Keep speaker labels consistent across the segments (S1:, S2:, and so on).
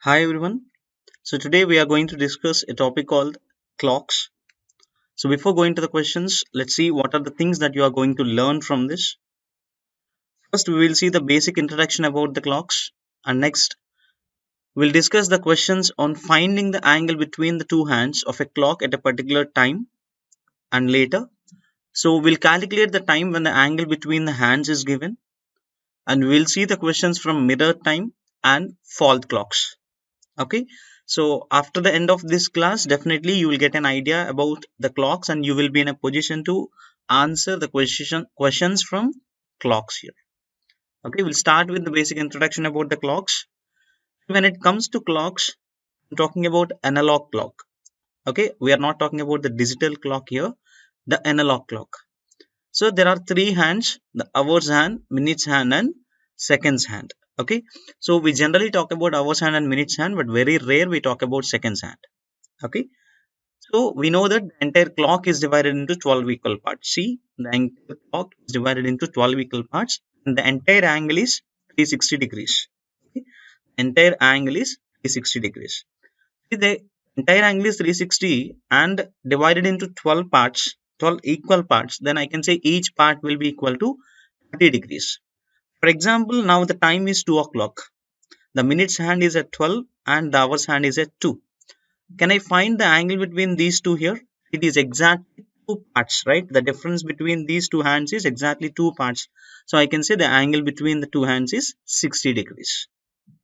S1: Hi everyone. So today we are going to discuss a topic called clocks. So before going to the questions, let's see what are the things that you are going to learn from this. First, we will see the basic introduction about the clocks, and next we'll discuss the questions on finding the angle between the two hands of a clock at a particular time and later. So we'll calculate the time when the angle between the hands is given, and we'll see the questions from mirror time and fault clocks. Okay, so after the end of this class, definitely you will get an idea about the clocks and you will be in a position to answer the questions from clocks here. Okay, we'll start with the basic introduction about the clocks. When it comes to clocks, I'm talking about analog clock. Okay, we are not talking about the digital clock here, the analog clock. So there are three hands: the hours hand, minutes hand, and seconds hand. Okay, so we generally talk about hours hand and minutes hand, but very rare we talk about seconds hand. Okay, so we know that the entire clock is divided into 12 equal parts. See, the entire clock is divided into 12 equal parts, and the entire angle is 360 degrees. Okay, entire angle is 360 degrees. See, the entire angle is 360 and divided into 12 parts, 12 equal parts, then I can say each part will be equal to 30 degrees. For example, now the time is 2 o'clock. The minutes hand is at 12 and the hours hand is at 2. Can I find the angle between these two here? It is exactly two parts, right? The difference between these two hands is exactly two parts. So I can say the angle between the two hands is 60 degrees.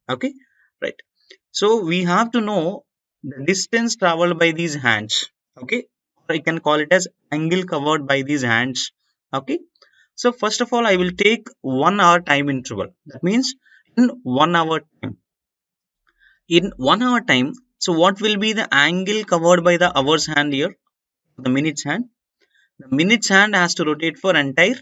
S1: Okay, right. So we have to know the distance traveled by these hands. Okay, or I can call it as angle covered by these hands. Okay, so first of all, I will take 1 hour time interval. That means in 1 hour time. In 1 hour time, so what will be the angle covered by the hours hand here? The minutes hand. The minutes hand has to rotate for entire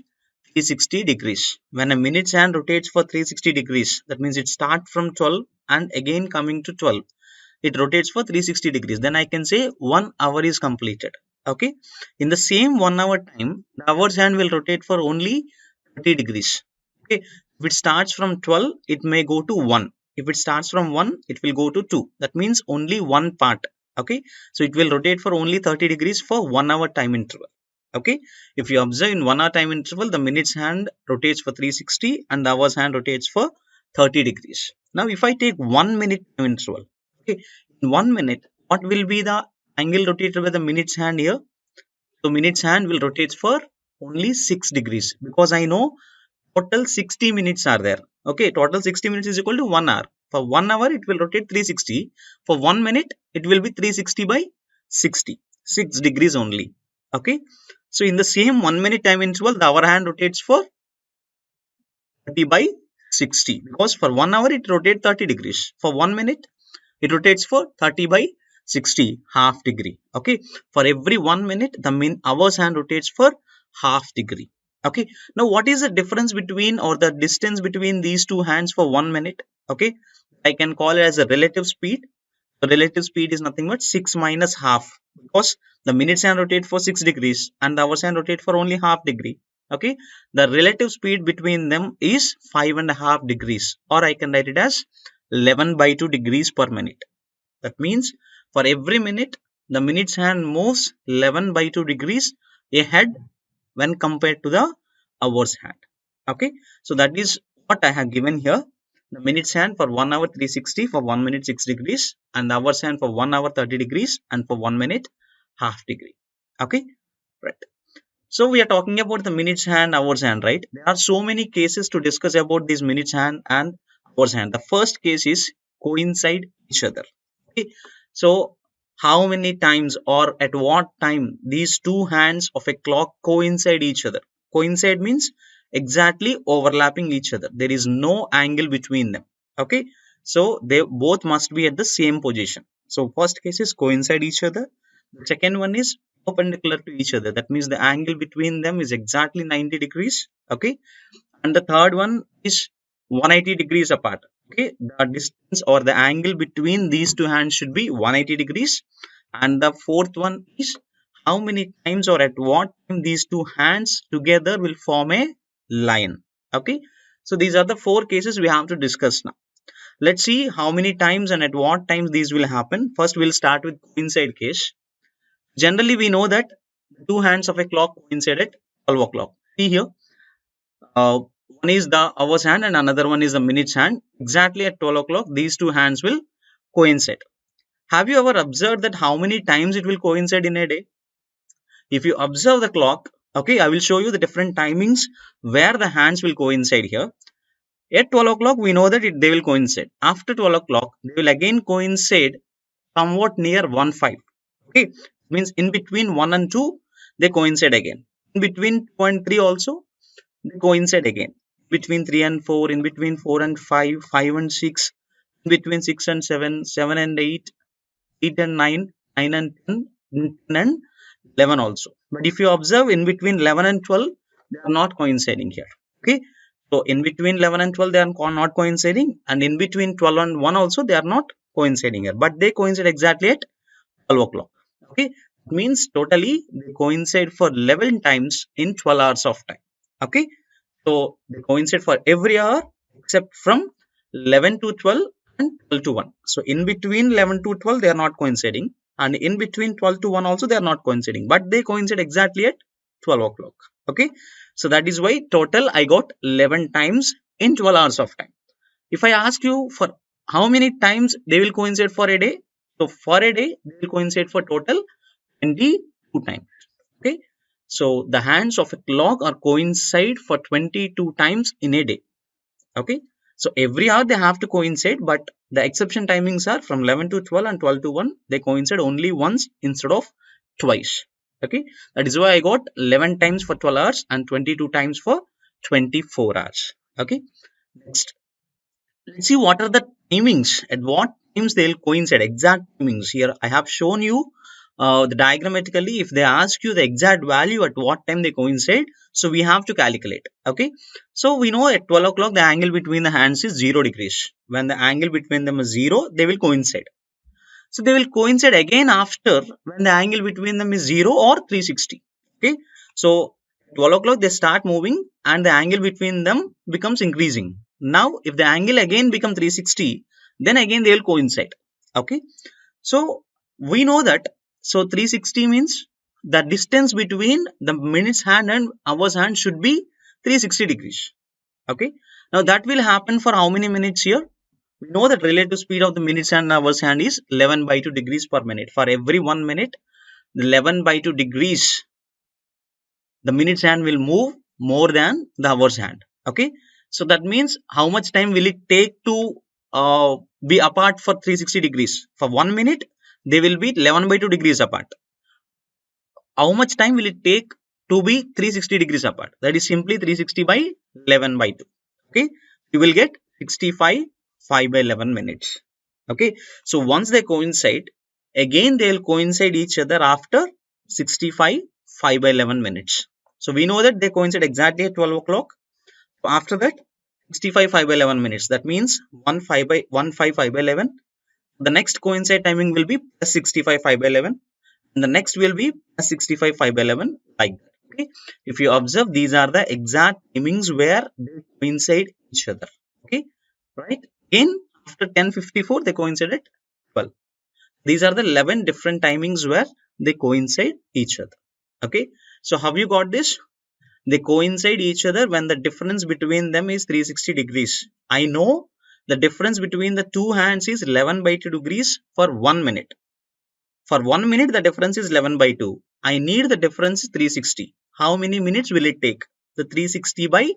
S1: 360 degrees. When a minutes hand rotates for 360 degrees, that means it starts from 12 and again coming to 12. It rotates for 360 degrees. Then I can say 1 hour is completed. Okay. In the same 1 hour time, the hours hand will rotate for only 30 degrees. Okay. If it starts from 12, it may go to 1. If it starts from 1, it will go to 2. That means only one part. Okay. So it will rotate for only 30 degrees for 1 hour time interval. Okay. If you observe in 1 hour time interval, the minutes hand rotates for 360 and the hours hand rotates for 30 degrees. Now, if I take 1 minute time interval, okay, in 1 minute, what will be the angle rotated by the minutes hand here? So minutes hand will rotate for only 6 degrees because I know total 60 minutes are there. Okay, total 60 minutes is equal to 1 hour. For 1 hour, it will rotate 360. For 1 minute, it will be 360 by 60, 6 degrees only. Okay, so in the same 1 minute time interval, the hour hand rotates for 30 by 60 because for 1 hour it rotates 30 degrees. For 1 minute, it rotates for 30 by 60, half degree. Okay, for every 1 minute, the hours hand rotates for half degree. Okay, now what is the difference between or the distance between these two hands for 1 minute? Okay, I can call it as a relative speed. The relative speed is nothing but 6 minus half because the minutes hand rotate for 6 degrees and the hours hand rotate for only half degree. Okay, the relative speed between them is 5.5 degrees, or I can write it as 11 by 2 degrees per minute. That means for every minute, the minutes hand moves 11 by 2 degrees ahead when compared to the hours hand. Okay, so that is what I have given here. The minutes hand for 1 hour 360, for 1 minute 6 degrees, and the hours hand for 1 hour 30 degrees, and for 1 minute half degree. Okay, right. So we are talking about the minutes hand, hours hand, right? There are so many cases to discuss about this minutes hand and hours hand. The first case is coincide each other. Okay, so how many times or at what time these two hands of a clock coincide each other? Coincide means exactly overlapping each other. There is no angle between them. Okay, so they both must be at the same position. So first case is coincide each other. The second one is perpendicular to each other. That means the angle between them is exactly 90 degrees. Okay, and the third one is 180 degrees apart. Okay, the distance or the angle between these two hands should be 180 degrees. And the fourth one is how many times or at what time these two hands together will form a line. Okay, so these are the four cases we have to discuss now. Let's see how many times and at what times these will happen. First, we'll start with coincide case. Generally, we know that the two hands of a clock coincide at 12 o'clock. See here, one is the hours hand and another one is the minutes hand. Exactly at 12 o'clock, these two hands will coincide. Have you ever observed that how many times it will coincide in a day? If you observe the clock, okay, I will show you the different timings where the hands will coincide here. At 12 o'clock, we know that they will coincide. After 12 o'clock, they will again coincide somewhat near 1 5. Okay, means in between 1 and 2, they coincide again. In between 2 and 3 also, they coincide again. Between 3 and 4, in between 4 and 5, 5 and 6, in between 6 and 7, 7 and 8, 8 and 9, 9 and 10, 10 and 11 also. But if you observe in between 11 and 12, they are not coinciding here. Okay. So in between 11 and 12, they are not coinciding. And in between 12 and 1 also, they are not coinciding here. But they coincide exactly at 12 o'clock. Okay. It means totally they coincide for 11 times in 12 hours of time. Okay. So they coincide for every hour except from 11 to 12 and 12 to 1. So in between 11 to 12, they are not coinciding. And in between 12 to 1 also, they are not coinciding. But they coincide exactly at 12 o'clock. Okay. So that is why total I got 11 times in 12 hours of time. If I ask you for how many times they will coincide for a day, so for a day, they will coincide for total 22 times. Okay. So the hands of a clock are coincide for 22 times in a day. Okay. So every hour they have to coincide, but the exception timings are from 11 to 12 and 12 to 1. They coincide only once instead of twice. Okay. That is why I got 11 times for 12 hours and 22 times for 24 hours. Okay. Next, let's see what are the timings. At what times they will coincide. Exact timings. Here I have shown you the diagrammatically. If they ask you the exact value at what time they coincide, so we have to calculate. Okay. So we know at 12 o'clock the angle between the hands is 0 degrees. When the angle between them is 0, they will coincide. So they will coincide again after when the angle between them is 0 or 360. Okay. So 12 o'clock they start moving and the angle between them becomes increasing. Now if the angle again become 360, then again they will coincide. Okay. So we know that. So 360 means the distance between the minutes hand and hours hand should be 360 degrees. Okay. Now that will happen for how many minutes here? We know that relative speed of the minutes and hours hand is 11 by 2 degrees per minute. For every 1 minute, 11 by 2 degrees, the minutes hand will move more than the hours hand. Okay. So that means how much time will it take to be apart for 360 degrees? For 1 minute, they will be 11 by 2 degrees apart. How much time will it take to be 360 degrees apart? That is simply 360 by 11 by 2. Okay. You will get 65 5 by 11 minutes. Okay. So once they coincide, again they will coincide each other after 65 5 by 11 minutes. So we know that they coincide exactly at 12 o'clock. So after that, 65 5 by 11 minutes. That means 1 5 by 1 5 5 by 11. The next coincide timing will be plus 65 5 by 11. And the next will be plus 65 5 by 11 like that. Okay. If you observe, these are the exact timings where they coincide each other. Okay. Right. Again, after 10:54, they coincide at 12. These are the 11 different timings where they coincide each other. Okay. So have you got this? They coincide each other when the difference between them is 360 degrees. I know the difference between the two hands is 11 by 2 degrees for 1 minute. For 1 minute, the difference is 11 by 2. I need the difference 360. How many minutes will it take? The 360 by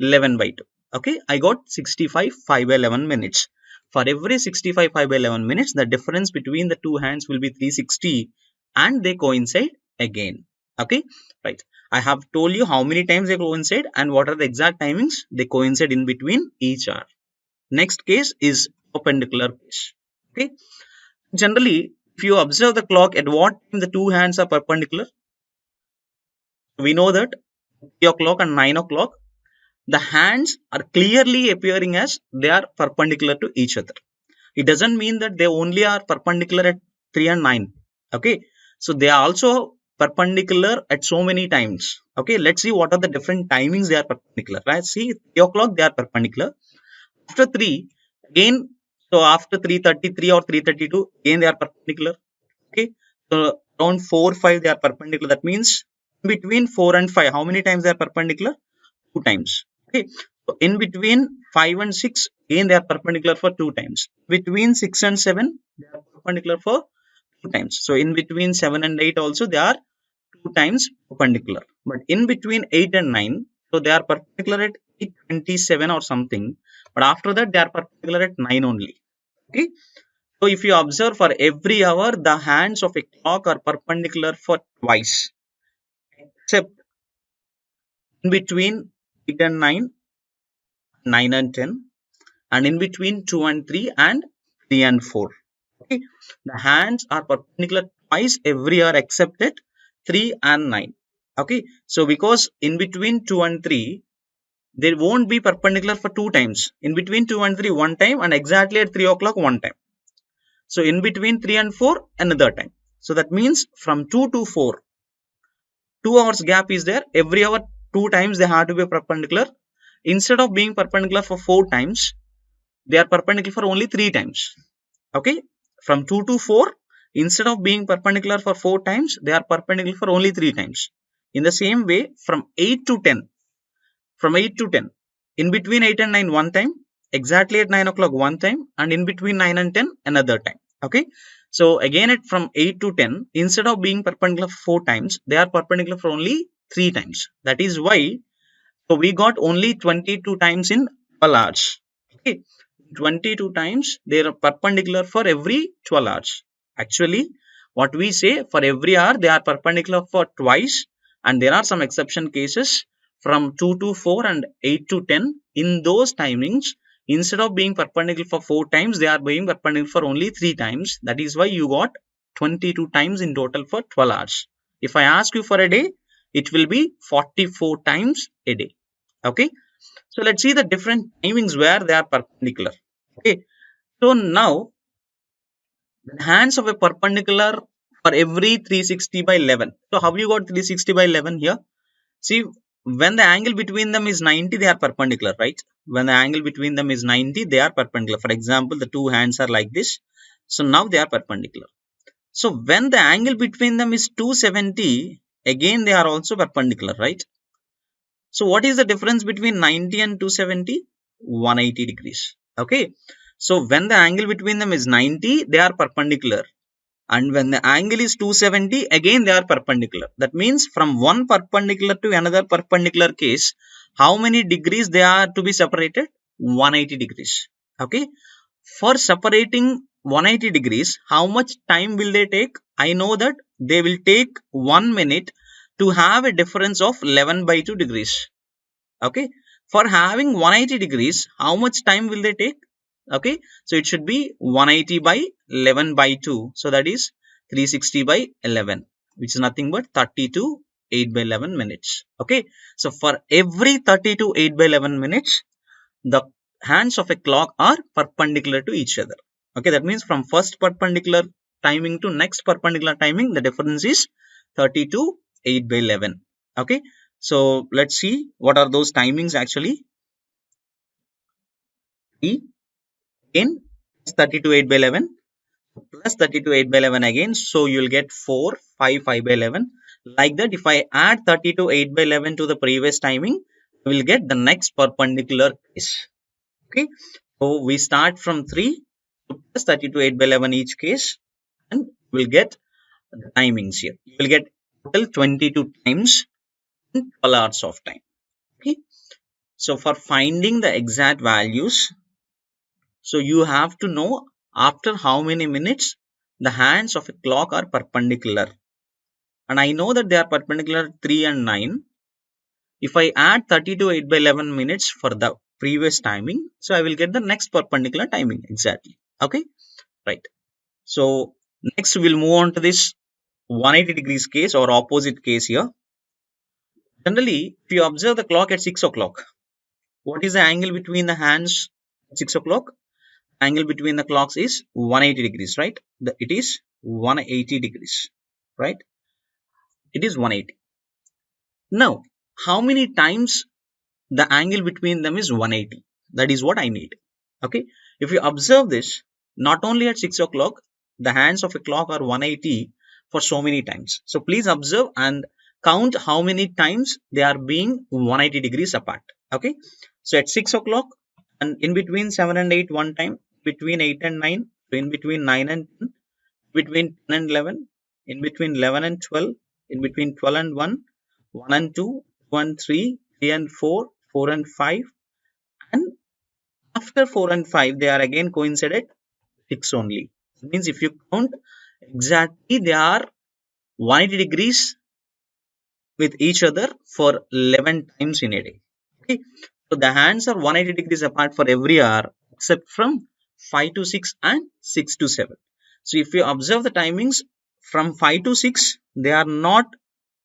S1: 11 by 2. Okay, I got 65 5 by 11 minutes. For every 65 5 by 11 minutes, the difference between the two hands will be 360 and they coincide again. Okay, right. I have told you how many times they coincide and what are the exact timings they coincide in between each hour. Next case is perpendicular case. Okay, generally, if you observe the clock, at what time the two hands are perpendicular? We know that 3 o'clock and 9 o'clock, the hands are clearly appearing as they are perpendicular to each other. It doesn't mean that they only are perpendicular at 3 and 9. Okay. So they are also perpendicular at so many times. Okay. Let's see what are the different timings they are perpendicular. Right. See, 3 o'clock they are perpendicular. After 3, again So after 333 or 332, again they are perpendicular. Okay. So around 4, 5 they are perpendicular. That means between 4 and 5, how many times they are perpendicular? 2 times. Okay. So in between 5 and 6, again they are perpendicular for 2 times. Between 6 and 7, they are perpendicular for 2 times. So in between 7 and 8 also they are 2 times perpendicular. But in between 8 and 9, so they are perpendicular at 827 or something. But after that they are perpendicular at 9 only. Okay. So if you observe, for every hour, the hands of a clock are perpendicular for twice, except in between 8 and 9, 9 and 10, and in between 2 and 3, and 3 and 4. Okay. The hands are perpendicular twice every hour except at 3 and 9. Okay. So because in between 2 and 3, they won't be perpendicular for 2 times. In between 2 and 3, one time, and exactly at 3 o'clock, one time. So in between 3 and 4, another time. So that means from 2 to 4, 2 hours gap is there. Every hour, 2 times they have to be perpendicular. Instead of being perpendicular for 4 times, they are perpendicular for only 3 times. Okay. From 2 to 4, instead of being perpendicular for 4 times, they are perpendicular for only 3 times. In the same way, from 8 to 10, from 8 to 10, in between 8 and 9, one time, exactly at 9 o'clock, one time, and in between 9 and 10, another time. Okay. So again, from 8 to 10, instead of being perpendicular 4 times, they are perpendicular for only 3 times. That is why, so we got only 22 times in 12 hours. Okay. 22 times they are perpendicular for every 12 hours. Actually, what we say, for every hour they are perpendicular for twice, and there are some exception cases from 2 to 4 and 8 to 10. In those timings, instead of being perpendicular for 4 times, they are being perpendicular for only 3 times. That is why you got 22 times in total for 12 hours. If I ask you for a day, it will be 44 times a day. Okay. So let's see the different timings where they are perpendicular. Okay. So now the hands of a perpendicular for every 360 by 11. So how you got 360 by 11 here? See, when the angle between them is 90, they are perpendicular, right? When the angle between them is 90, they are perpendicular. For example, the two hands are like this. So now they are perpendicular. So when the angle between them is 270, again they are also perpendicular, right? So what is the difference between 90 and 270? 180 degrees. Okay. So when the angle between them is 90, they are perpendicular. And when the angle is 270, again they are perpendicular. That means from one perpendicular to another perpendicular case, how many degrees they are to be separated? 180 degrees. Okay. For separating 180 degrees, how much time will they take? I know that they will take 1 minute to have a difference of 11 by 2 degrees. Okay. For having 180 degrees, how much time will they take? Okay. So it should be 180 by 11 by 2. So that is 360 by 11, which is nothing but 32 8 by 11 minutes. Okay. So for every 32 8 by 11 minutes, the hands of a clock are perpendicular to each other. Okay. That means from first perpendicular timing to next perpendicular timing, the difference is 32 8 by 11. Okay. So let's see what are those timings actually. E in 32 8 by 11 plus 32 8 by 11 again. So you'll get 4 5 5 by 11. Like that, if I add 32 8 by 11 to the previous timing, we will get the next perpendicular case. Okay. So we start from 3 to plus 32 8 by 11 each case, and we'll get the timings here. You will get total 22 times in 12 hours of time. Okay. So for finding the exact values, so you have to know after how many minutes the hands of a clock are perpendicular. And I know that they are perpendicular 3 and 9. If I add 30 to 8 by 11 minutes for the previous timing, so I will get the next perpendicular timing exactly. Okay. Right. So next we'll move on to this 180 degrees case or opposite case here. Generally, if you observe the clock at 6 o'clock, what is the angle between the hands at 6 o'clock? Angle between the clocks is 180 degrees, right? It is 180 degrees, right? It is 180. Now, how many times the angle between them is 180? That is what I need. Okay, if you observe this, not only at 6 o'clock, the hands of a clock are 180 for so many times. So please observe and count how many times they are being 180 degrees apart. Okay, so at 6 o'clock, and in between 7 and 8 one time, between 8 and 9, in between 9 and 10, between 10 and 11, in between 11 and 12, in between 12 and 1, 1 and 2, 2 and 3, 3 and 4, 4 and 5, and after 4 and 5, they are again coincided 6 only. It means if you count exactly, they are 180 degrees with each other for 11 times in a day. Okay, so the hands are 180 degrees apart for every hour except from 5 to 6 and 6 to 7. So if you observe the timings from 5 to 6, they are not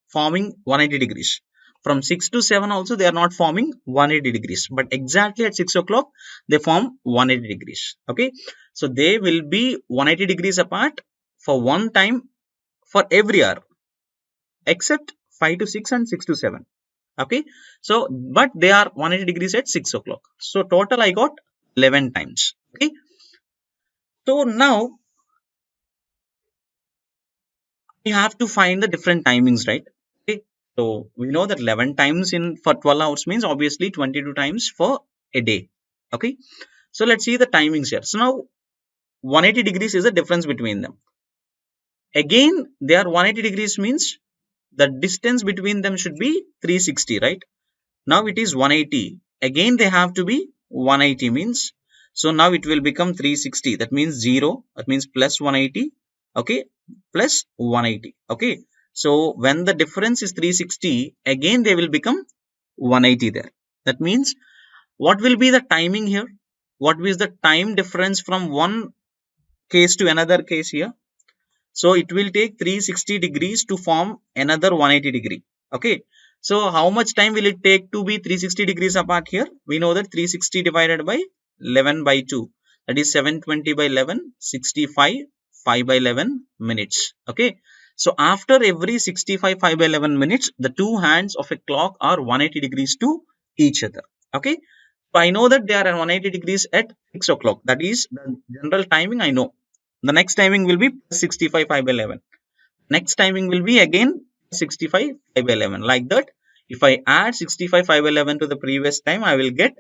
S1: forming 180 degrees. From 6 to 7 also they are not forming 180 degrees. But exactly at 6 o'clock they form 180 degrees. Okay. So they will be 180 degrees apart for one time for every hour except 5 to 6 and 6 to 7. Okay. So but they are 180 degrees at 6 o'clock. So total I got 11 times. Okay. So now we have to find the different timings, right? Okay, so we know that 11 times in for 12 hours means obviously 22 times for a day. Okay, so let's see the timings here. So now 180 degrees is the difference between them. Again, they are 180 degrees means the distance between them should be 360, right? Now it is 180. Again they have to be 180 means, so now it will become 360. That means 0. That means plus 180. Okay, plus 180. Okay, so when the difference is 360, again they will become 180 there. That means what will be the timing here? What is the time difference from one case to another case here? So it will take 360 degrees to form another 180 degree. Okay, so how much time will it take to be 360 degrees apart here? We know that 360 divided by 11 by 2, that is 720 by 11, 65, 5 by 11 minutes. Okay, so after every 65 5 by 11 minutes, the two hands of a clock are 180 degrees to each other. Okay, so I know that they are at 180 degrees at 6 o'clock. That is the general timing I know. The next timing will be 65 5 by 11. Next timing will be again 65 5 by 11. Like that, if I add 65 5 by 11 to the previous time, I will get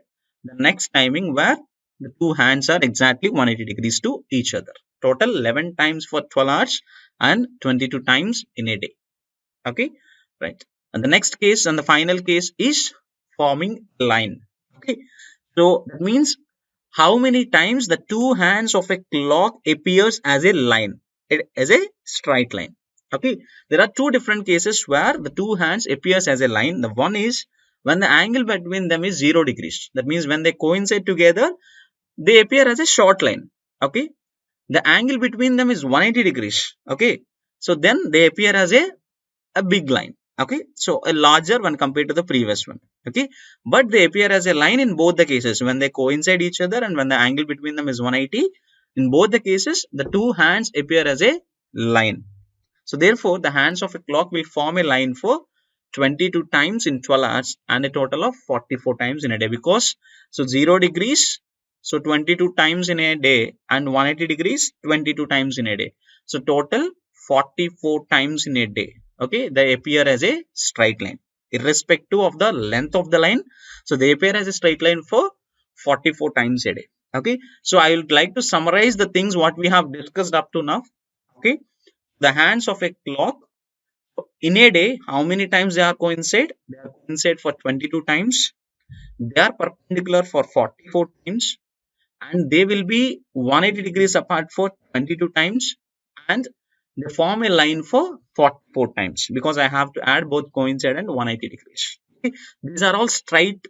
S1: the next timing where the two hands are exactly 180 degrees to each other. Total 11 times for 12 hours and 22 times in a day. Okay, right. And the next case and the final case is forming a line. Okay, so that means how many times the two hands of a clock appears as a line, as a straight line. Okay, there are two different cases where the two hands appears as a line. The one is when the angle between them is 0 degrees. That means when they coincide together, they appear as a short line. Okay, the angle between them is 180 degrees. Okay, so then they appear as a big line. Okay, so a larger when compared to the previous one. Okay, but they appear as a line in both the cases when they coincide each other and when the angle between them is 180. In both the cases, the two hands appear as a line. So therefore the hands of a clock will form a line for 22 times in 12 hours and a total of 44 times in a day, because so 0 degrees, so 22 times in a day, and 180 degrees 22 times in a day, so total 44 times in a day. Okay, they appear as a straight line irrespective of the length of the line. So they appear as a straight line for 44 times a day. Okay, so I would like to summarize the things what we have discussed up to now. Okay, the hands of a clock in a day, how many times they are coincide? They are coincide for 22 times. They are perpendicular for 44 times, and they will be 180 degrees apart for 22 times, and they form a line for 44 times because I have to add both coincide and 180 degrees. Okay. These are all straight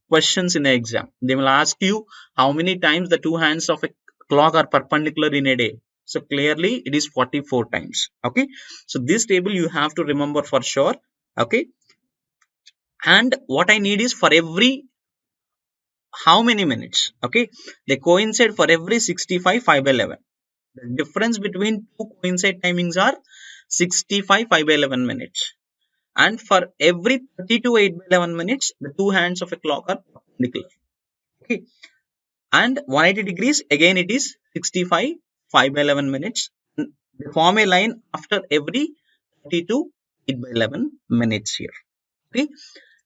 S1: questions in the exam. They will ask you how many times the two hands of a clock are perpendicular in a day. So clearly it is 44 times. Okay, so this table you have to remember for sure. Okay, and what I need is for every how many minutes. Okay, they coincide for every 65 5 by 11. The difference between two coincide timings are 65 5 by 11 minutes, and for every 32 8 by 11 minutes the two hands of a clock are perpendicular. Okay, and 180 degrees again it is 65 5 by 11 minutes. They form a line after every 32 8 by 11 minutes here. Okay,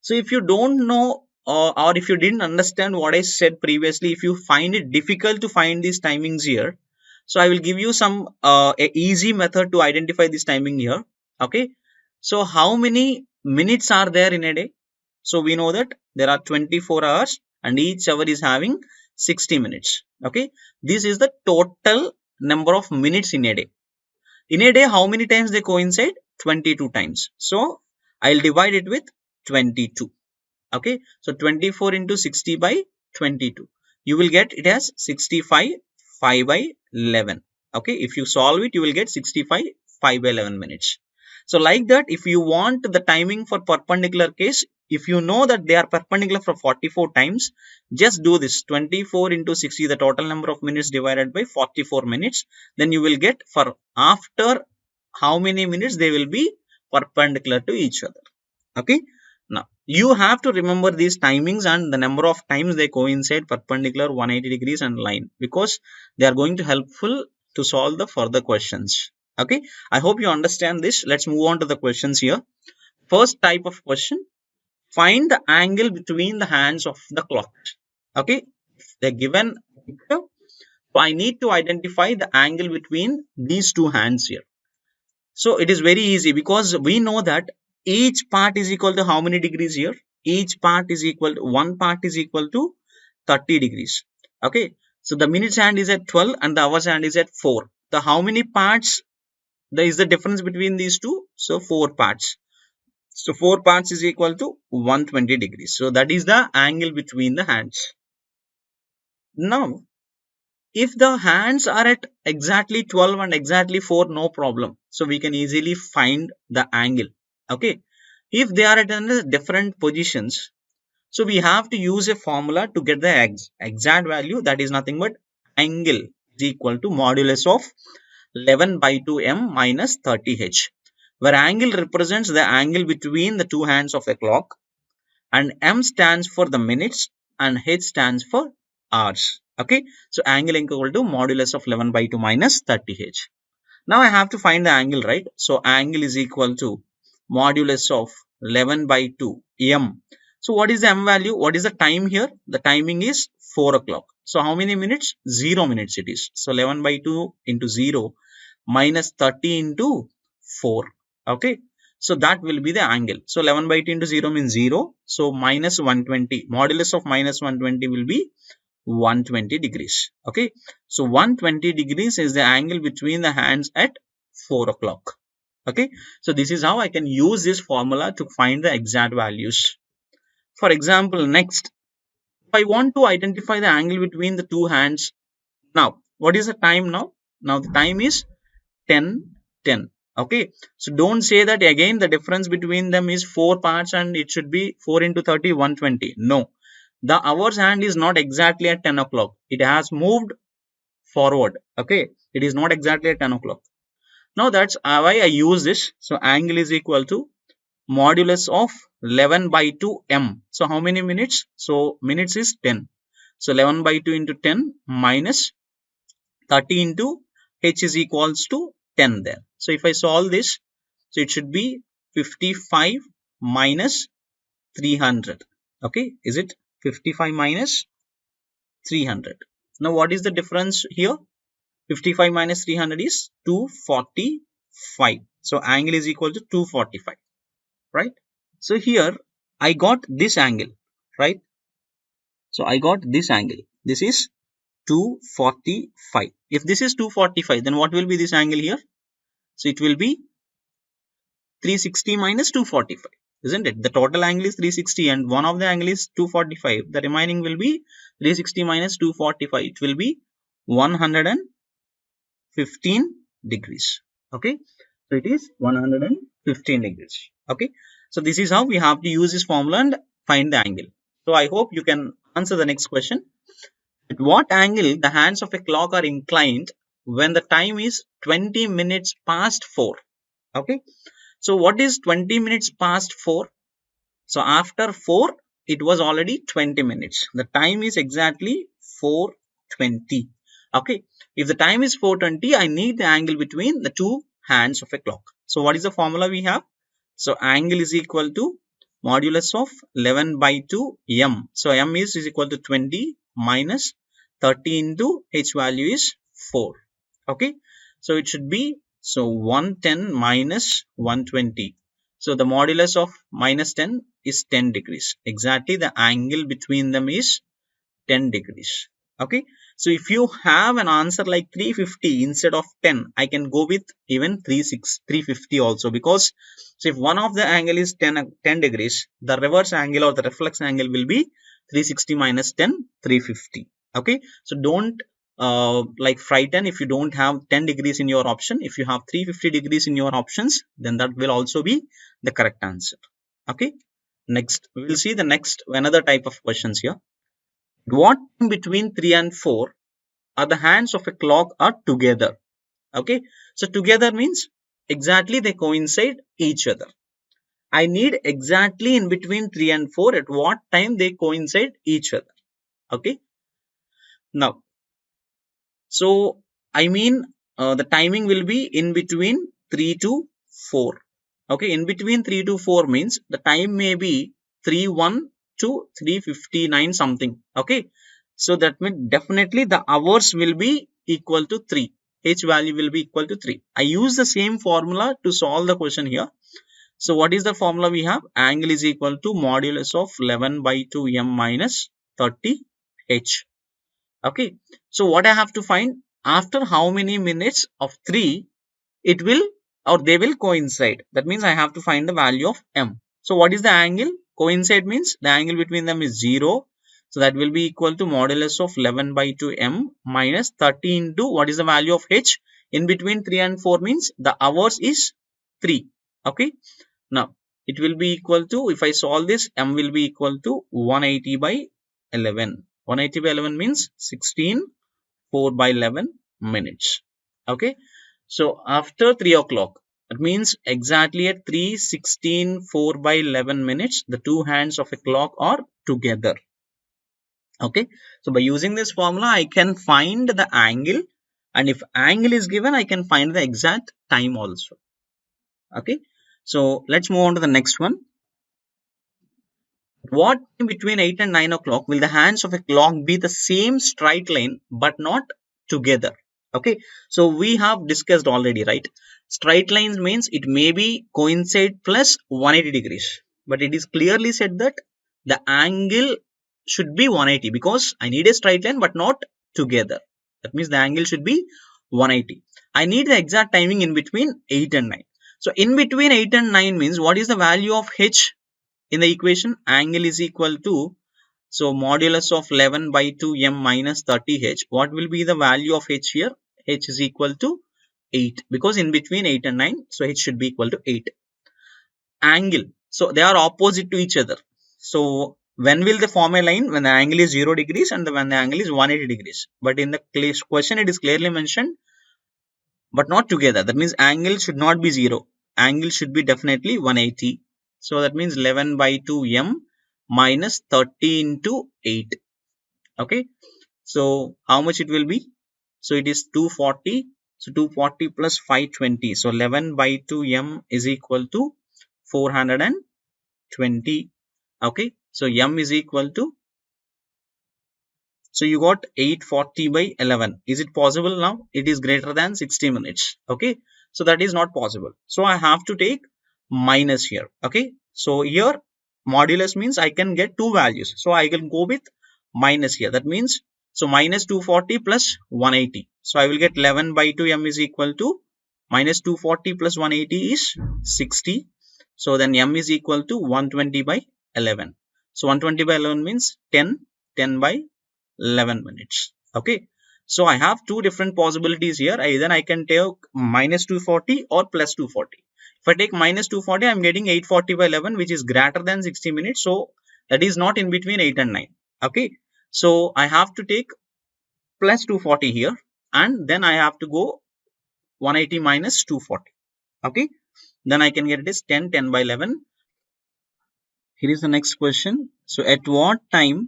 S1: so if you don't know or if you didn't understand what I said previously, if you find it difficult to find these timings here, so I will give you some a easy method to identify this timing here. Okay, so how many minutes are there in a day? So we know that there are 24 hours and each hour is having 60 minutes. Okay, this is the total number of minutes in a day. In a day, how many times they coincide? 22 times. So I'll divide it with 22. Okay, so 24 into 60 by 22. You will get it as 65 5 by 11. Okay, if you solve it, you will get 65 5 by 11 minutes. So like that, if you want the timing for perpendicular case, if you know that they are perpendicular for 44 times, just do this 24 into 60, the total number of minutes divided by 44 minutes. Then you will get for after how many minutes they will be perpendicular to each other. Okay, now you have to remember these timings and the number of times they coincide perpendicular 180 degrees and line, because they are going to helpful to solve the further questions. Okay, I hope you understand this. Let's move on to the questions here. First type of question: find the angle between the hands of the clock. Okay, they're given picture, so I need to identify the angle between these two hands here. So it is very easy because we know that each part is equal to how many degrees here? Each part is equal to, one part is equal to 30 degrees. Okay. So the minutes hand is at 12 and the hours hand is at 4. The how many parts there is the difference between these two? So 4 parts. So 4 parts is equal to 120 degrees. So that is the angle between the hands. Now, if the hands are at exactly 12 and exactly 4, no problem. So we can easily find the angle. Okay. If they are at different positions, so we have to use a formula to get the exact value. That is nothing but angle is equal to modulus of 11 by 2m minus 30h, where angle represents the angle between the two hands of a clock, and m stands for the minutes and h stands for hours. Okay, so angle equal to modulus of 11 by 2 minus 30h. Now I have to find the angle, right? So angle is equal to modulus of 11 by 2 m. So what is the m value? What is the time here? The timing is 4 o'clock. So how many minutes? 0 minutes it is. So 11 by 2 into 0 minus 30 into 4. Okay, so that will be the angle. So 11 by 2 into 0 means 0. So minus 120. Modulus of minus 120 will be 120 degrees. Okay, so 120 degrees is the angle between the hands at 4 o'clock. Okay, so this is how I can use this formula to find the exact values. For example, next, if I want to identify the angle between the two hands, now what is the time now? Now the time is 10:10. Okay, so don't say that again the difference between them is 4 parts and it should be 4 into 30 120. No, the hours hand is not exactly at 10 o'clock. It has moved forward. Okay, it is not exactly at 10 o'clock. Now that's why I use this. So angle is equal to modulus of 11 by 2 m. So how many minutes? So minutes is 10. So 11 by 2 into 10 minus 30 into h is equals to 10 there. So if I solve this, so it should be 55 minus 300. Okay, is it 55 minus 300? Now what is the difference here? 55 minus 300 is 245. So angle is equal to 245, right? So here I got this angle, right? So I got this angle. This is 245. If this is 245, then what will be this angle here? So it will be 360 minus 245, isn't it? The total angle is 360 and one of the angle is 245. The remaining will be 360 minus 245. It will be 115 degrees. Okay, so it is 115 degrees. Okay, so this is how we have to use this formula and find the angle. So I hope you can answer the next question. At what angle the hands of a clock are inclined when the time is 20 minutes past 4? Okay, so what is 20 minutes past 4? So after 4 it was already 20 minutes. The time is exactly 4:20. Okay. If the time is 4:20, I need the angle between the two hands of a clock. So what is the formula we have? So angle is equal to modulus of 11 by 2 m. So m is equal to 20 minus 30 into h value is 4. Okay. So it should be, so 110 minus 120. So the modulus of minus 10 is 10 degrees. Exactly the angle between them is 10 degrees. Okay. So if you have an answer like 350 instead of 10, I can go with even 350 also, because so if one of the angle is 10 degrees, the reverse angle or the reflex angle will be 360 minus 10, 350. Okay. So don't like frighten if you don't have 10 degrees in your option. If you have 350 degrees in your options, then that will also be the correct answer. Okay. Next, we will see the next another type of questions here. What between 3 and 4 are the hands of a clock are together? Okay. So together means exactly they coincide each other. I need exactly in between 3 and 4 at what time they coincide each other. Okay. Now, so I mean the timing will be in between 3 to 4. Okay. In between 3 to 4 means the time may be 3:1 to 3:59 something. Okay. So that means definitely the hours will be equal to 3. H value will be equal to 3. I use the same formula to solve the question here. So what is the formula we have? Angle is equal to modulus of 11 by 2 m minus 30 h. Okay. So what I have to find, after how many minutes of 3 it will or they will coincide. That means I have to find the value of m. So what is the angle? Coincide means the angle between them is 0. So that will be equal to modulus of 11 by 2 m minus 30 into what is the value of h? In between 3 and 4 means the hours is 3. Okay. Now it will be equal to, if I solve this, m will be equal to 180 by 11. 180 by 11 means 16 4 by 11 minutes. Okay. So after 3 o'clock, it means exactly at 3:16 4 by 11 minutes, the two hands of a clock are together. Okay. So by using this formula, I can find the angle, and if angle is given, I can find the exact time also. Okay. So let's move on to the next one. What in between 8 and 9 o'clock will the hands of a clock be the same straight line but not together? Okay, so we have discussed already, right? Straight lines means it may be coincide plus 180 degrees, but it is clearly said that the angle should be 180 because I need a straight line but not together. That means the angle should be 180. I need the exact timing in between 8 and 9. So in between 8 and 9 means what is the value of h? In the equation, angle is equal to, so modulus of 11 by 2 m minus 30 h. What will be the value of h here? H is equal to 8 because in between 8 and 9, so h should be equal to 8. Angle, so they are opposite to each other. So when will they form a line? When the angle is 0 degrees and when the angle is 180 degrees. But in the question, it is clearly mentioned, but not together. That means angle should not be 0. Angle should be definitely 180. So that means 11 by 2 m minus 30 into 8. Okay. So how much it will be? So it is 240. So 240 plus 520. So 11 by 2 m is equal to 420. Okay. So m is equal to, so you got 840 by 11. Is it possible now? It is greater than 60 minutes. Okay. So that is not possible. So I have to take minus here. Okay. So here modulus means I can get two values. So I can go with minus here. That means, so minus 240 plus 180. So I will get 11 by 2 m is equal to minus 240 plus 180 is 60. So then m is equal to 120 by 11. So 120 by 11 means 10, 10 by 11 minutes. Okay. So I have two different possibilities here. Either I can take minus 240 or plus 240. If I take minus 240, I am getting 840 by 11, which is greater than 60 minutes. So that is not in between 8 and 9. Okay. So I have to take plus 240 here, and then I have to go 180 minus 240. Okay. Then I can get it is 10, 10 by 11. Here is the next question. So at what time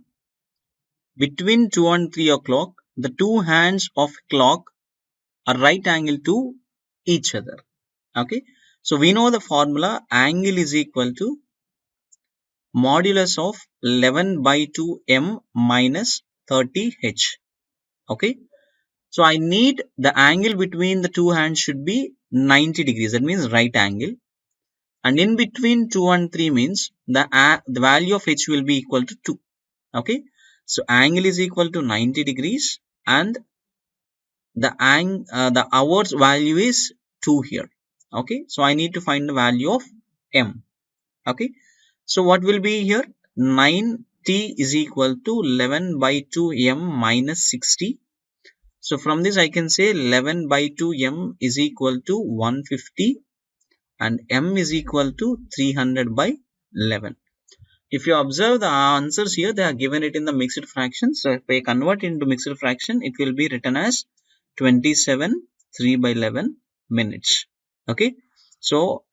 S1: between 2 and 3 o'clock, the two hands of clock are right angle to each other. Okay. So we know the formula angle is equal to modulus of 11 by 2m minus 30h. Okay. So I need the angle between the two hands should be 90 degrees. That means right angle. And in between 2 and 3 means the value of h will be equal to 2. Okay. So angle is equal to 90 degrees and the hours value is 2 here. Okay. So I need to find the value of m. Okay. So what will be here? 9t is equal to 11 by 2m minus 60. So from this I can say 11 by 2m is equal to 150 and m is equal to 300 by 11. If you observe the answers here, they are given it in the mixed fraction. So if I convert into mixed fraction, it will be written as 27 3 by 11 minutes. Okay. So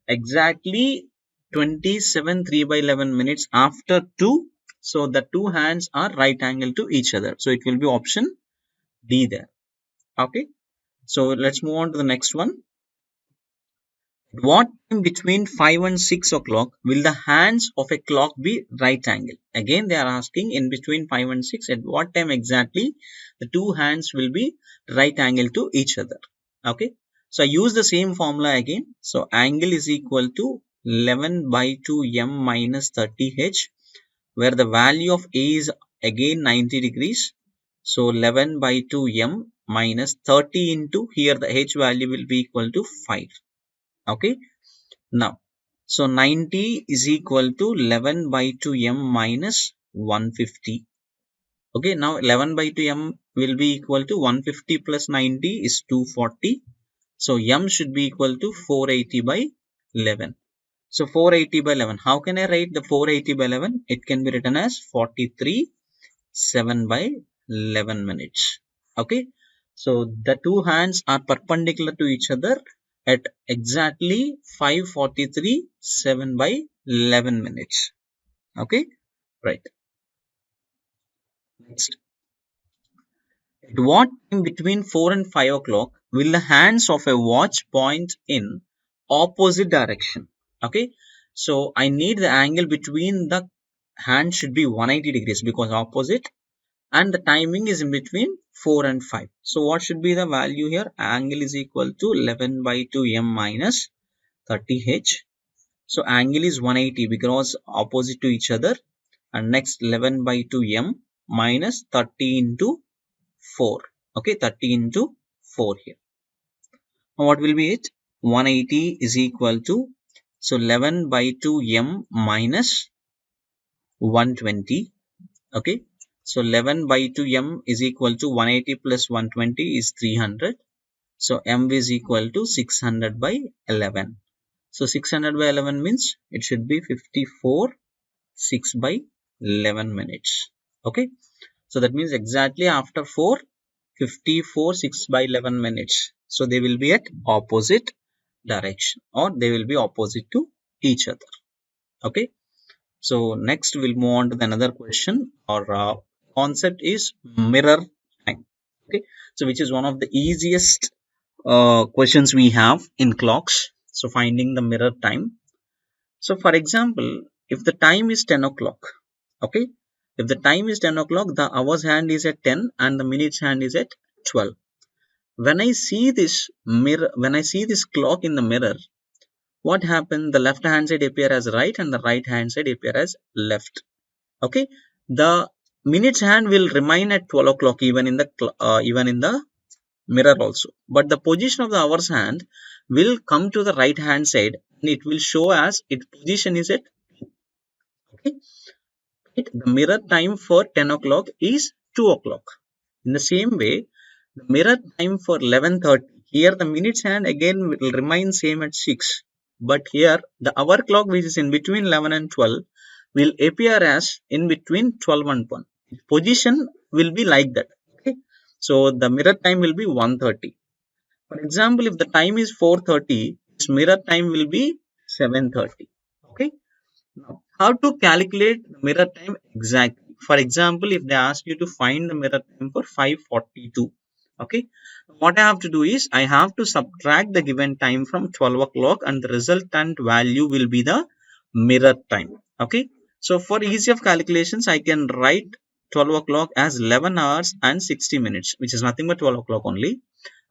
S1: exactly 27 3 by 11 minutes after 2. So the two hands are right angle to each other. So it will be option D there. Okay. So let's move on to the next one. What time between 5 and 6 o'clock will the hands of a clock be right angle? Again, they are asking in between 5 and 6 at what time exactly the two hands will be right angle to each other. Okay. So I use the same formula again. So angle is equal to 11 by 2m minus 30h, where the value of A is again 90 degrees. So 11 by 2m minus 30 into here the h value will be equal to 5. Okay. Now, so 90 is equal to 11 by 2m minus 150. Okay, now 11 by 2m will be equal to 150 plus 90 is 240. So m should be equal to 480 by 11. So 480 by 11. How can I write the 480 by 11? It can be written as 43 7 by 11 minutes. Okay. So the two hands are perpendicular to each other at exactly 5:43 7 by 11 minutes. Okay. Right. Next. At what time between 4 and 5 o'clock will the hands of a watch point in opposite direction? Okay. So I need the angle between the hands should be 180 degrees because opposite, and the timing is in between 4 and 5. So what should be the value here? Angle is equal to 11 by 2m minus 30h. So angle is 180 because opposite to each other, and next 11 by 2m minus 30 into 4. Okay, 30 into 4 here. Now what will be it? 180 is equal to, so 11 by 2m minus 120. Okay. So 11 by 2m is equal to 180 plus 120 is 300. So m is equal to 600 by 11. So 600 by 11 means it should be 54 6 by 11 minutes. Okay. So that means exactly after 4, 54 6 by 11 minutes. So they will be at opposite direction or they will be opposite to each other. Okay. So next we'll move on to the another question or concept is mirror time. Okay. So which is one of the easiest questions we have in clocks. So finding the mirror time. So for example, if the time is 10 o'clock, okay, if the time is 10 o'clock, the hours hand is at 10 and the minutes hand is at 12. When I see this mirror, when I see this clock in the mirror, what happened? The left hand side appear as right and the right hand side appear as left. Okay, the minutes hand will remain at 12 o'clock even in the mirror also, but the position of the hours hand will come to the right hand side and it will show as its position is at, okay, right? The mirror time for 10 o'clock is 2 o'clock. In the same way, the mirror time for 11:30, here the minutes hand again will remain same at 6, but here the hour clock which is in between 11 and 12 will appear as in between 12 and 1. Its position will be like that. Okay, so the mirror time will be 1:30. For example, if the time is 4:30, its mirror time will be 7:30. Okay. Now, How to calculate the mirror time exactly? For example, if they ask you to find the mirror time for 5:42, okay, what I have to do is I have to subtract the given time from 12 o'clock and the resultant value will be the mirror time. Okay, so for ease of calculations, I can write 12 o'clock as 11 hours and 60 minutes, which is nothing but 12 o'clock only.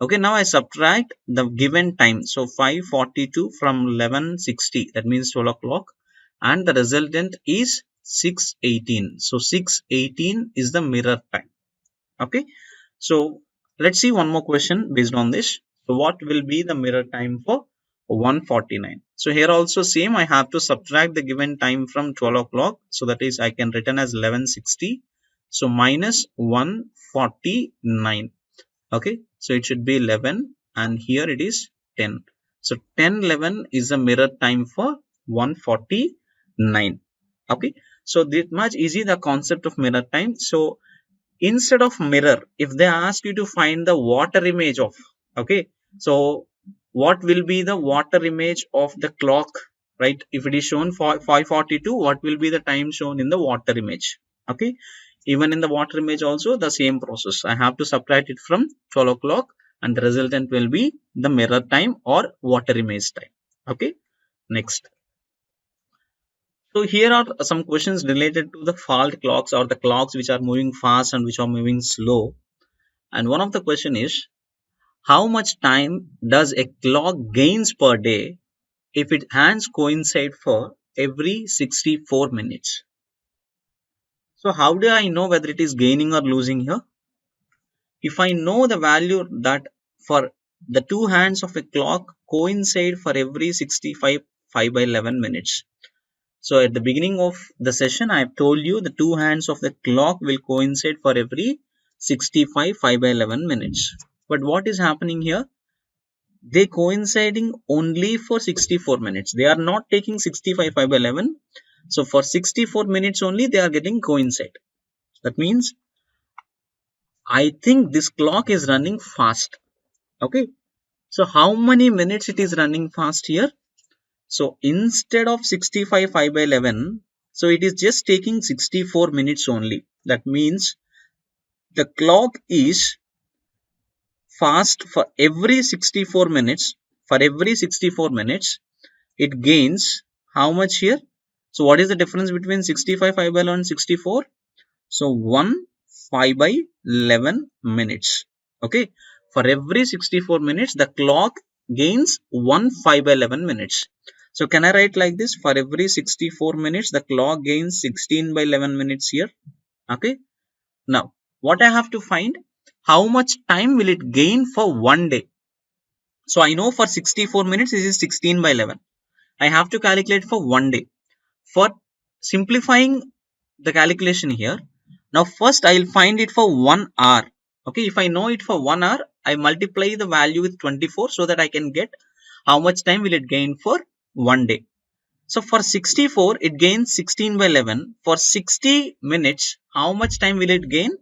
S1: Okay, now I subtract the given time. So 5:42 from 11:60, that means 12 o'clock, and the resultant is 6:18. So 6:18 is the mirror time. Okay, so let's see one more question based on this. So what will be the mirror time for 149? So here also same, I have to subtract the given time from 12 o'clock. So that is I can written as 11:60. So minus 149. Okay, so it should be 11 and here it is 10. So 10:11 is the mirror time for 149. Okay, so this much easy the concept of mirror time. So instead of mirror, if they ask you to find the water image of, okay, so what will be the water image of the clock, right? If it is shown for 5:42, what will be the time shown in the water image? Okay, even in the water image also the same process, I have to subtract it from 12 o'clock and the resultant will be the mirror time or water image time. Okay, next. So here are some questions related to the fault clocks or the clocks which are moving fast and which are moving slow. And one of the question is, how much time does a clock gains per day if its hands coincide for every 64 minutes? So how do I know whether it is gaining or losing here? If I know the value that for the two hands of a clock coincide for every 65 5 by 11 minutes. So at the beginning of the session, I have told you the two hands of the clock will coincide for every 65 5 by 11 minutes. But what is happening here? They coinciding only for 64 minutes. They are not taking 65 5 by 11. So for 64 minutes only, they are getting coincide. That means I think this clock is running fast. Okay. So how many minutes it is running fast here? So instead of 65 5 by 11, so it is just taking 64 minutes only. That means the clock is fast for every 64 minutes. For every 64 minutes, it gains how much here? So what is the difference between 65 5 by 11 and 64? So 1 5 by 11 minutes. Okay. For every 64 minutes, the clock gains 1 5 by 11 minutes. So can I write like this? For every 64 minutes, the clock gains 16 by 11 minutes here. Okay. Now, what I have to find? How much time will it gain for one day? So I know for 64 minutes, this is 16 by 11. I have to calculate for one day. For simplifying the calculation here, now first I will find it for 1 hour. Okay, if I know it for 1 hour, I multiply the value with 24 so that I can get how much time will it gain for one day. So for 64, it gains 16 by 11. For 60 minutes, how much time will it gain?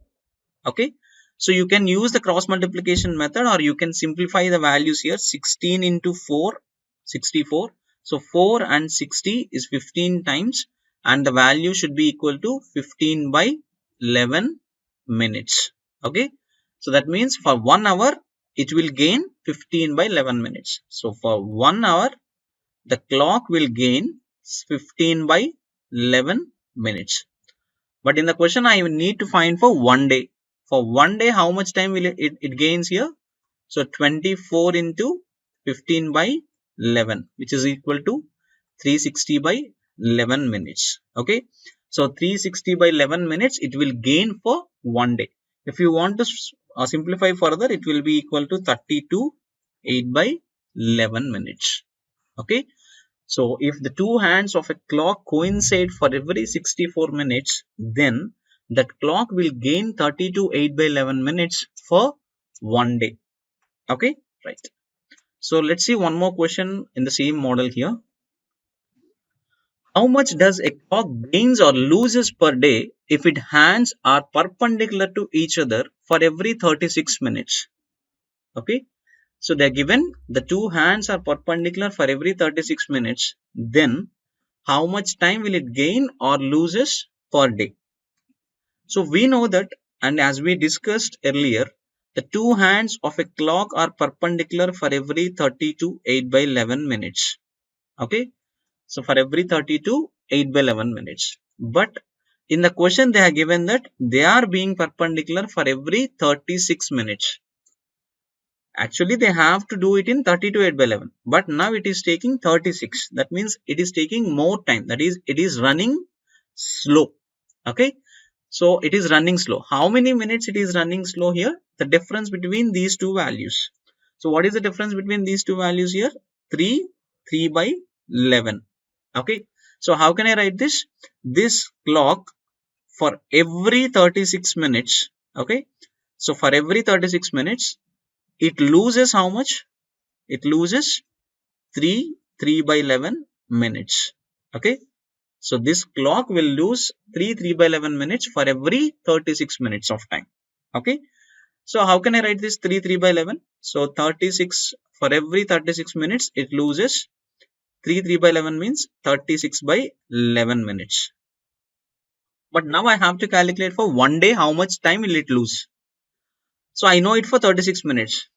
S1: Okay, so you can use the cross multiplication method or you can simplify the values here. 16 into 4, 64. So 4 and 60 is 15 times and the value should be equal to 15 by 11 minutes. Okay, so that means for 1 hour it will gain 15 by 11 minutes. So for 1 hour the clock will gain 15 by 11 minutes. But in the question, I need to find for one day. For one day, how much time will it gains here? So 24 into 15 by 11, which is equal to 360 by 11 minutes. Okay. So 360 by 11 minutes, it will gain for one day. If you want to simplify further, it will be equal to 32 8 by 11 minutes. Okay. So if the two hands of a clock coincide for every 64 minutes, then that clock will gain 32 8 by 11 minutes for one day. Okay, right. So let's see one more question in the same model here. How much does a clock gains or loses per day if its hands are perpendicular to each other for every 36 minutes? Okay, so they're given the two hands are perpendicular for every 36 minutes. Then how much time will it gain or loses per day. So we know that, and as we discussed earlier, the two hands of a clock are perpendicular for every 32 8 by 11 minutes. Okay, so for every 32 8 by 11 minutes. But in the question they are given that they are being perpendicular for every 36 minutes. Actually, they have to do it in 32 8 by 11, but now it is taking 36. That means it is taking more time. That is, it is running slow. Okay, so it is running slow. How many minutes it is running slow here? The difference between these two values. So what is the difference between these two values here? 3, 3 by 11. Okay, so how can I write this? This clock for every 36 minutes. Okay, so for every 36 minutes, it loses how much? It loses 3 by 11 minutes. Okay, so this clock will lose 3 by 11 minutes for every 36 minutes of time. Okay, so how can I write this 3 by 11? So 36, for every 36 minutes it loses 3 by 11 means 36 by 11 minutes. But now I have to calculate for one day how much time will it lose. So I know it for 36 minutes.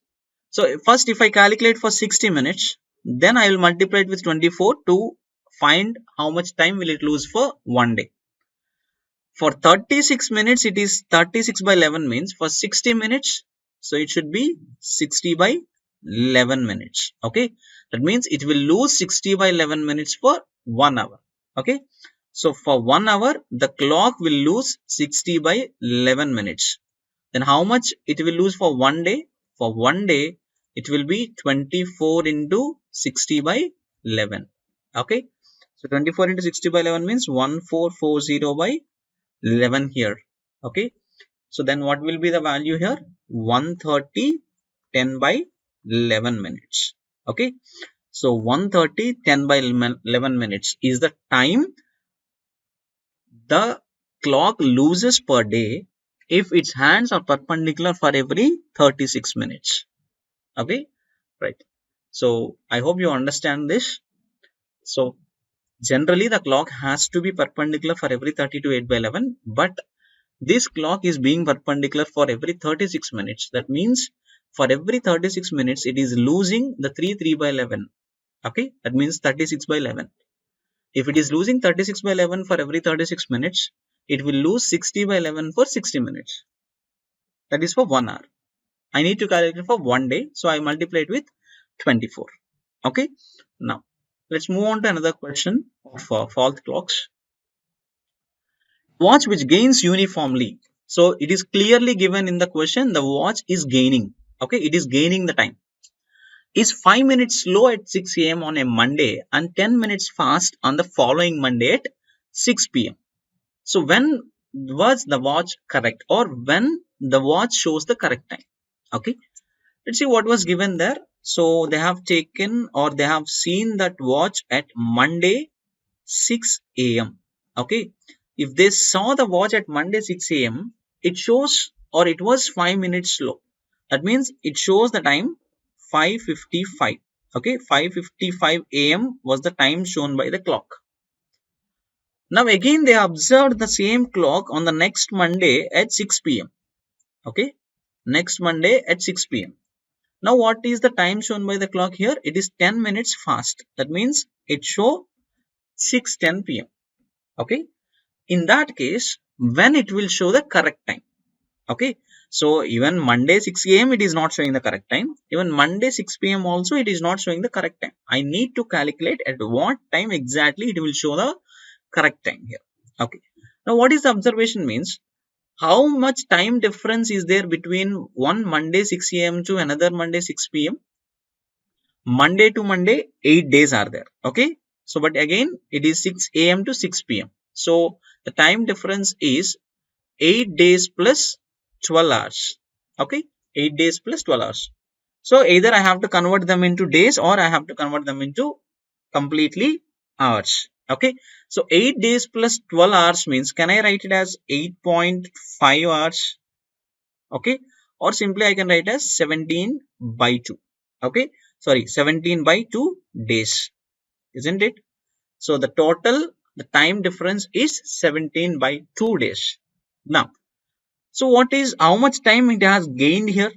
S1: So first if I calculate for 60 minutes, then I will multiply it with 24 to find how much time will it lose for one day. For 36 minutes, it is 36 by 11 means for 60 minutes. So it should be 60 by 11 minutes. Okay. That means it will lose 60 by 11 minutes for 1 hour. Okay. So for 1 hour, the clock will lose 60 by 11 minutes. Then how much it will lose for one day? For one day, it will be 24 into 60 by 11. Okay. So 24 into 60 by 11 means 1440 by 11 here. Okay, so then what will be the value here? 130 10 by 11 minutes. Okay, so 130 10 by 11 minutes is the time the clock loses per day if its hands are perpendicular for every 36 minutes. Okay, right. So I hope you understand this. So generally the clock has to be perpendicular for every 30 to 8 by 11, but this clock is being perpendicular for every 36 minutes. That means for every 36 minutes, it is losing the 3 by 11. Okay, that means 36 by 11. If it is losing 36 by 11 for every 36 minutes, it will lose 60 by 11 for 60 minutes. That is for 1 hour. I need to calculate for one day, so I multiply it with 24. Okay, now let's move on to another question of fault clocks. Watch which gains uniformly. So it is clearly given in the question, the watch is gaining. Okay, it is gaining the time. Is 5 minutes slow at 6 a.m. on a Monday and 10 minutes fast on the following Monday at 6 p.m. So when was the watch correct, or when the watch shows the correct time? Okay, let's see what was given there. So they have taken, or they have seen that watch at Monday 6 a.m. Okay, if they saw the watch at Monday 6 a.m., it shows, or it was 5 minutes slow. That means it shows the time 5:55. Okay, 5:55 a.m. was the time shown by the clock. Now again they observed the same clock on the next Monday at 6 p.m. Okay, next Monday at 6 p.m. Now what is the time shown by the clock here? It is 10 minutes fast. That means it show 6:10 p.m. Okay, in that case, when it will show the correct time. Okay, so even Monday 6 a.m. it is not showing the correct time. Even Monday 6 p.m. also it is not showing the correct time. I need to calculate at what time exactly it will show the correct time here. Okay, now what is the observation means? How much time difference is there between one Monday 6 a.m. to another Monday 6 p.m.? Monday to Monday 8 days are there. Okay, so but again it is 6 a.m. to 6 p.m. So the time difference is 8 days plus 12 hours. Okay, 8 days plus 12 hours. So either I have to convert them into days, or I have to convert them into completely hours. Okay, so 8 days plus 12 hours means, can I write it as 8.5 hours? Okay, or simply I can write as 17 by 2. Okay, sorry, 17 by 2 days, isn't it? So the total, the time difference is 17 by 2 days. Now, so what is, how much time it has gained here?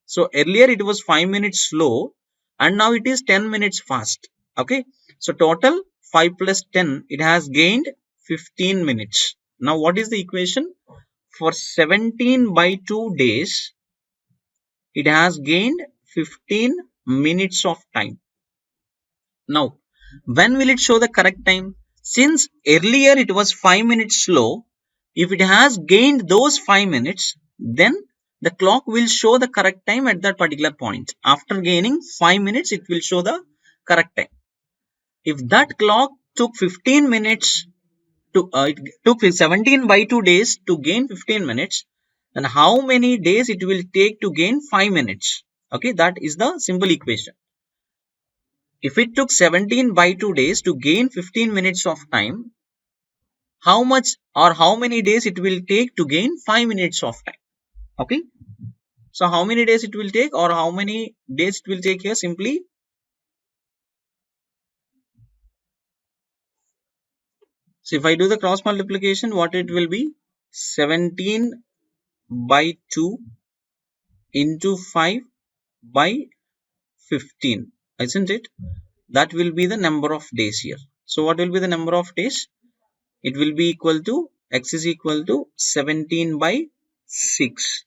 S1: So earlier it was 5 minutes slow and now it is 10 minutes fast. Okay. So total 5 plus 10, it has gained 15 minutes. Now what is the equation? For 17 by 2 days, it has gained 15 minutes of time. Now, when will it show the correct time? Since earlier it was 5 minutes slow, if it has gained those 5 minutes, then the clock will show the correct time at that particular point. After gaining 5 minutes, it will show the correct time. If that clock took 15 minutes to, it took 17 by 2 days to gain 15 minutes, then how many days it will take to gain 5 minutes? Okay, that is the simple equation. If it took 17 by 2 days to gain 15 minutes of time, how much or how many days it will take to gain 5 minutes of time? Okay. So how many days it will take, or how many days it will take here? Simply, so if I do the cross multiplication, what it will be? 17 by 2 into 5 by 15, isn't it? That will be the number of days here. So what will be the number of days? It will be equal to, x is equal to 17 by 6.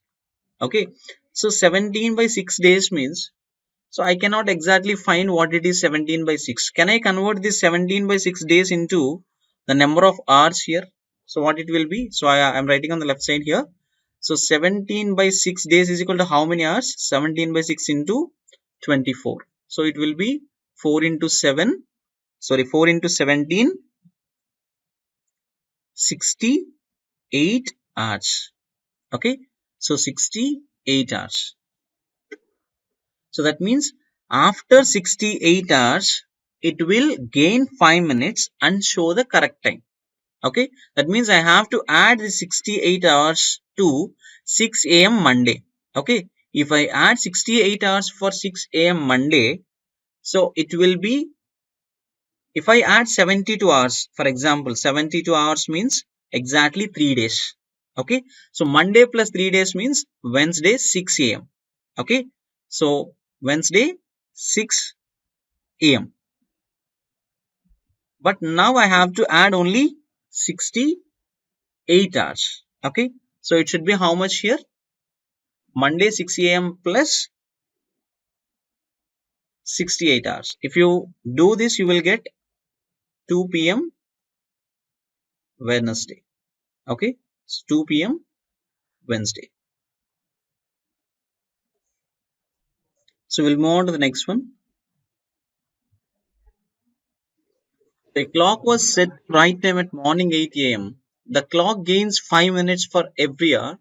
S1: Okay. So 17 by 6 days means, so I cannot exactly find what it is 17 by 6. Can I convert this 17 by 6 days into the number of hours here? So what it will be? So I am writing on the left side here. So 17 by 6 days is equal to how many hours? 17 by 6 into 24. So it will be 4 into 7. Sorry, 4 into 17. 68 hours. Okay. So 68 hours. So that means after 68 hours, it will gain 5 minutes and show the correct time. Okay. That means I have to add the 68 hours to 6 a.m. Monday. Okay. If I add 68 hours for 6 a.m. Monday, so it will be, if I add 72 hours, for example, 72 hours means exactly 3 days. Okay. So Monday plus 3 days means Wednesday 6 a.m. Okay. So Wednesday 6 a.m. But now I have to add only 68 hours. Okay. So it should be how much here? Monday 6 a.m. plus 68 hours. If you do this, you will get 2 p.m. Wednesday. Okay. It's 2 p.m. Wednesday. So we'll move on to the next one. The clock was set right time at morning 8 a.m. The clock gains 5 minutes for every hour.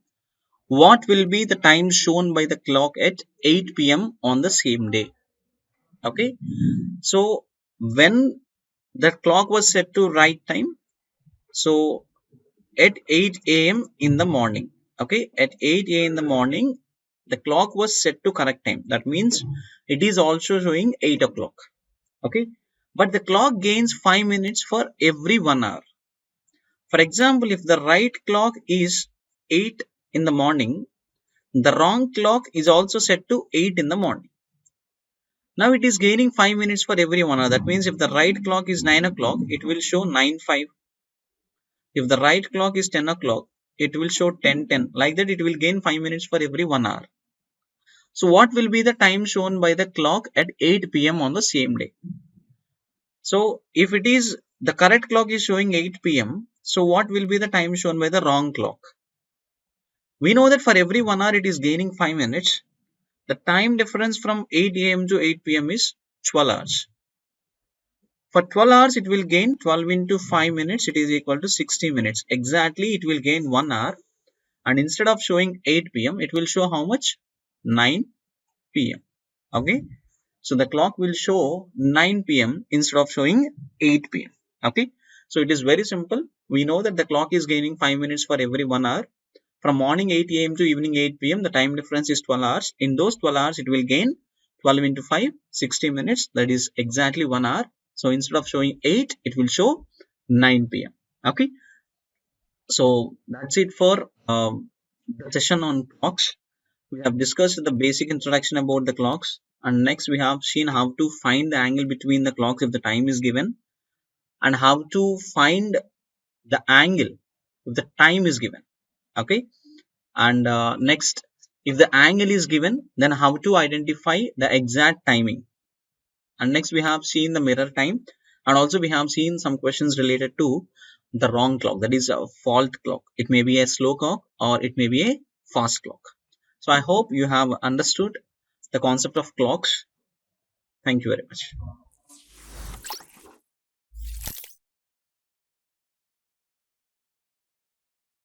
S1: What will be the time shown by the clock at 8 p.m. on the same day? Okay. So when the clock was set to right time, so at 8 a.m. in the morning, okay, at 8 a.m. in the morning, the clock was set to correct time. That means it is also showing 8 o'clock. Okay. But the clock gains 5 minutes for every 1 hour. For example, if the right clock is 8 in the morning, the wrong clock is also set to 8 in the morning. Now it is gaining 5 minutes for every 1 hour. That means if the right clock is 9 o'clock, it will show 9:05. If the right clock is 10 o'clock, it will show 10:10. Like that, it will gain 5 minutes for every 1 hour. So what will be the time shown by the clock at 8 p.m. on the same day? So if it is, the correct clock is showing 8 p.m. So what will be the time shown by the wrong clock? We know that for every 1 hour it is gaining 5 minutes. The time difference from 8 a.m. to 8 p.m. is 12 hours. For 12 hours it will gain 12 into 5 minutes, it is equal to 60 minutes. Exactly, it will gain 1 hour, and instead of showing 8 p.m. it will show how much? 9 p.m. Okay. So the clock will show 9 p.m. instead of showing 8 p.m. Okay. So it is very simple. We know that the clock is gaining 5 minutes for every 1 hour. From morning 8 a.m. to evening 8 p.m. the time difference is 12 hours. In those 12 hours it will gain 12 into 5, 60 minutes. That is exactly 1 hour. So instead of showing 8, it will show 9 p.m. Okay, so that's it for the session on clocks. We have discussed the basic introduction about the clocks, and next we have seen how to find the angle between the clocks if the time is given, and how to find the angle if the time is given. Okay, and next, if the angle is given, then how to identify the exact timing. And next we have seen the mirror time, and also we have seen some questions related to the wrong clock, that is a fault clock. It may be a slow clock or it may be a fast clock. So I hope you have understood the concept of clocks. Thank you very much.